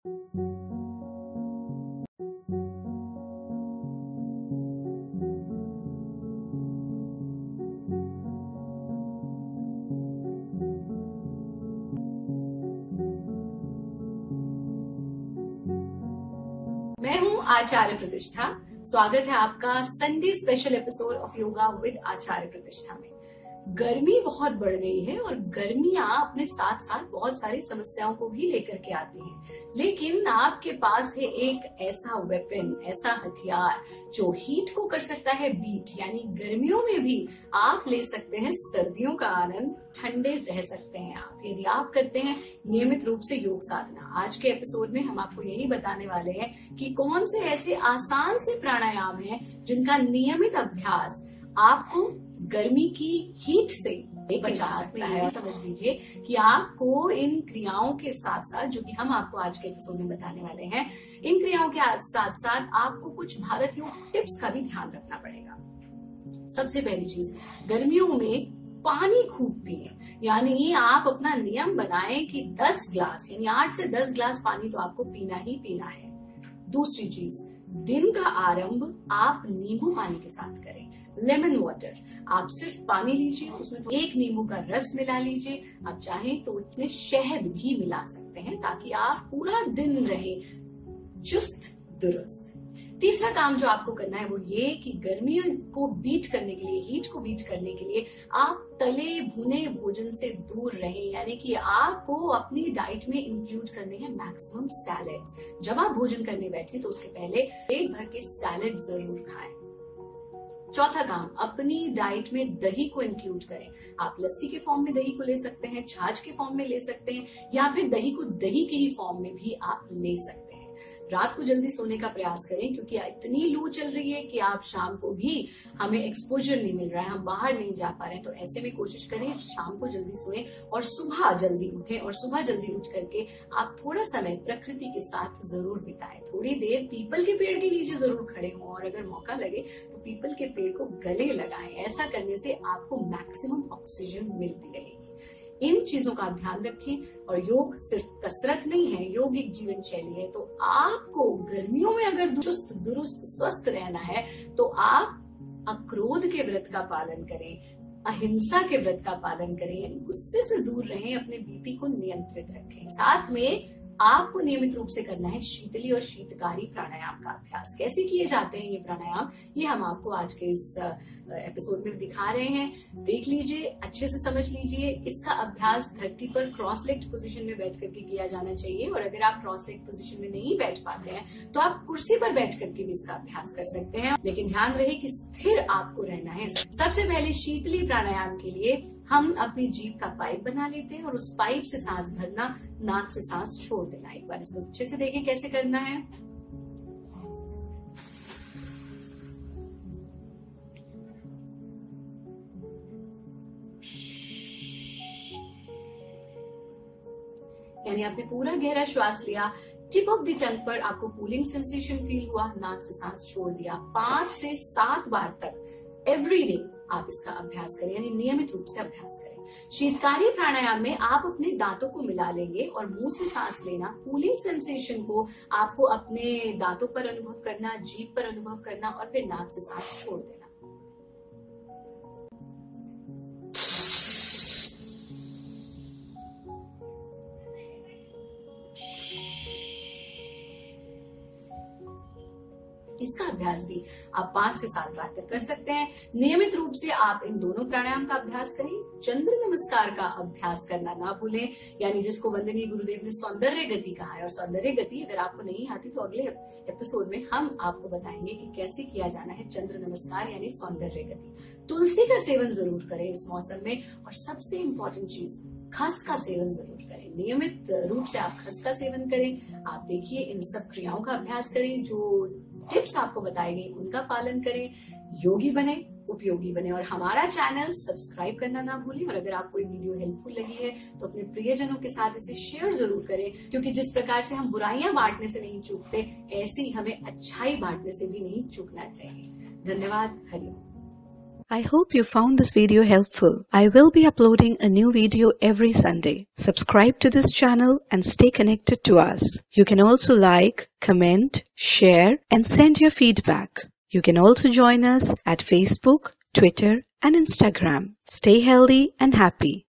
मैं हूं आचार्य प्रतिष्ठा। स्वागत है आपका Sunday special episode of yoga with Acharya Pratishtha में। गर्मी बहुत बढ़ गई है और गर्मियां अपने साथ साथ बहुत सारी समस्याओं को भी लेकर के आती हैं। लेकिन आपके पास है एक ऐसा वेपन, ऐसा हथियार जो हीट को कर सकता है बीट, यानी गर्मियों में भी आप ले सकते हैं सर्दियों का आनंद, ठंडे रह सकते हैं आप यदि आप करते हैं नियमित रूप से योग साधना। आज के एपिसोड में हम आपको यही बताने वाले हैं कि कौन से ऐसे आसान से प्राणायाम हैं जिनका नियमित अभ्यास आपको गर्मी की हीट से बचा सकता है। समझ लीजिए कि आपको इन क्रियाओं के साथ साथ, जो कि हम आपको आज के एपिसोड में बताने वाले हैं, इन क्रियाओं के साथ साथ आपको कुछ भारत योग टिप्स का भी ध्यान रखना पड़ेगा। सबसे पहली चीज, गर्मियों में पानी खूब पिए, यानी आप अपना नियम बनाएं कि 10 ग्लास यानी 8 से 10 ग्लास पानी तो आपको पीना ही पीना है। दूसरी चीज, दिन का आरंभ आप नींबू पानी के साथ करें, लेमन वाटर। आप सिर्फ पानी लीजिए, उसमें तो एक नींबू का रस मिला लीजिए, आप चाहें तो उसमें शहद भी मिला सकते हैं ताकि आप पूरा दिन रहे चुस्त दुरुस्त। तीसरा काम जो आपको करना है वो ये कि गर्मियों को बीट करने के लिए, हीट को बीट करने के लिए आप तले भुने भोजन से दूर रहें, यानी कि आपको अपनी डाइट में इंक्लूड करने हैं मैक्सिमम सैलेड्स। जब आप भोजन करने बैठे तो उसके पहले पेट भर के सैलेड जरूर खाएं। चौथा काम, अपनी डाइट में दही को इंक्लूड करें। आप लस्सी के फॉर्म में दही को ले सकते हैं, छाछ के फॉर्म में ले सकते हैं, या फिर दही को दही के ही फॉर्म में भी आप ले सकते हैं। रात को जल्दी सोने का प्रयास करें क्योंकि इतनी लू चल रही है कि आप शाम को भी हमें एक्सपोजर नहीं मिल रहा है, हम बाहर नहीं जा पा रहे हैं। तो ऐसे में कोशिश करें शाम को जल्दी सोएं और सुबह जल्दी उठें, और सुबह जल्दी उठ करके आप थोड़ा समय प्रकृति के साथ जरूर बिताएं। थोड़ी देर पीपल के पेड़ के नीचे जरूर खड़े हों, और अगर मौका लगे तो पीपल के पेड़ को गले लगाएं। ऐसा करने से आपको मैक्सिमम ऑक्सीजन मिलती रहेगी। इन चीजों का आप ध्यान रखें। और योग सिर्फ कसरत नहीं है, योग एक जीवन शैली है। तो आपको गर्मियों में अगर चुस्त दुरुस्त स्वस्थ रहना है तो आप अक्रोध के व्रत का पालन करें, अहिंसा के व्रत का पालन करें, गुस्से से दूर रहें, अपने बीपी को नियंत्रित रखें। साथ में आपको नियमित रूप से करना है शीतली और शीतकारी प्राणायाम का अभ्यास। कैसे किए जाते हैं ये प्राणायाम, ये हम आपको आज के इस एपिसोड में दिखा रहे हैं। देख लीजिए, अच्छे से समझ लीजिए। इसका अभ्यास धरती पर क्रॉस लेग्ड पोजीशन में बैठ करके किया जाना चाहिए, और अगर आप क्रॉस लेग्ड पोजीशन में नहीं बैठ पाते हैं तो आप कुर्सी पर बैठ करके भी इसका अभ्यास कर सकते हैं, लेकिन ध्यान रहे कि स्थिर आपको रहना है। सबसे पहले शीतली प्राणायाम के लिए हम अपनी जीभ का पाइप बना लेते हैं और उस पाइप से सांस भरना, नाक से सांस छोड़ देना। एक बार इसको अच्छे से देखें कैसे करना है। यानी आपने पूरा गहरा श्वास लिया, टिप ऑफ द टंग पर आपको कूलिंग सेंसेशन फील हुआ, नाक से सांस छोड़ दिया। 5 से 7 बार तक एवरी डे आप इसका अभ्यास करें, यानी नियमित रूप से अभ्यास करें। शीतकारी प्राणायाम में आप अपने दांतों को मिला लेंगे और मुंह से सांस लेना। कूलिंग सेंसेशन को आपको अपने दांतों पर अनुभव करना, जीभ पर अनुभव करना, और फिर नाक से सांस छोड़ देना। इसका अभ्यास भी आप 5 से 7 बार तक कर सकते हैं। नियमित रूप से आप इन दोनों प्राणायाम का अभ्यास करें। चंद्र नमस्कार का अभ्यास करना ना भूलें, यानी जिसको वंदनीय गुरुदेव ने सौंदर्य गति कहा है। और सौंदर्य गति अगर आपको नहीं आती तो अगले एपिसोड में हम आपको बताएंगे कि कैसे किया जाना है चंद्र नमस्कार यानी सौंदर्य गति। तुलसी का सेवन जरूर करें इस मौसम में, और सबसे इम्पोर्टेंट चीज, खस का सेवन जरूर करें। नियमित रूप से आप खस का सेवन करें। आप देखिए, इन सब क्रियाओं का अभ्यास करें, जो टिप्स आपको बताई गई उनका पालन करें, योगी बने, उपयोगी बने, और हमारा चैनल सब्सक्राइब करना ना भूलें। और अगर आपको ये वीडियो हेल्पफुल लगी है तो अपने प्रियजनों के साथ इसे शेयर जरूर करें, क्योंकि जिस प्रकार से हम बुराइयां बांटने से नहीं चूकते, ऐसे ही हमें अच्छाई बांटने से भी नहीं चूकना चाहिए। धन्यवाद। Hariom. I hope you found this video helpful. I will be uploading a new video every Sunday. Subscribe to this channel and stay connected to us. You can also like, comment, share, and send your feedback. You can also join us at Facebook, Twitter, and Instagram. Stay healthy and happy.